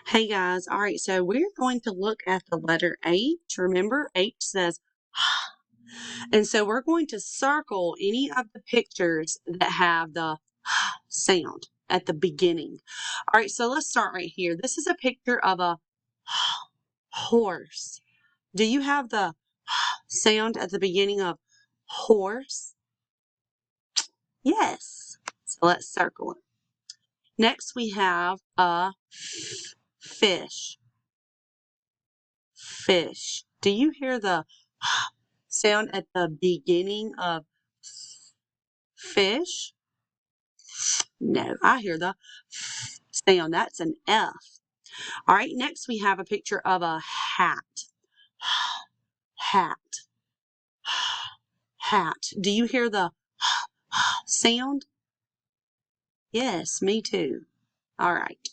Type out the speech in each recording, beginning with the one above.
Hey guys, all right, so we're going to look at the letter H. Remember, H says, and so we're going to circle any of the pictures that have the sound at the beginning. All right, so let's start right here. This is a picture of a horse. Do you have the sound at the beginning of horse? Yes. So let's circle it. Next, we have a fish. Fish. Do you hear the sound at the beginning of fish? No, I hear the sound. That's an F. All right, next we have a picture of a hat. Hat. Hat. Do you hear the sound? Yes, me too. All right.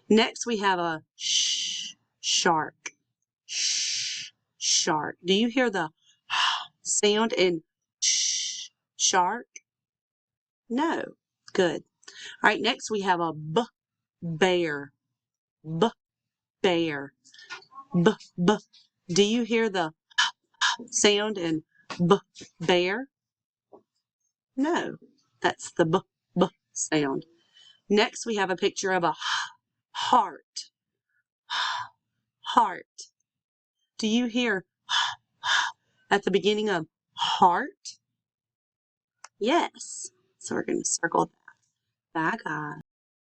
Next we have a shark. Shark. Do you hear the sound in shark? No. Good. All right, next we have a bear. Bear. B. Do you hear the sound in bear? No. That's the b sound. Next we have a picture of a heart. Heart. Do you hear at the beginning of heart? Yes. So we're going to circle that. Bye, guys.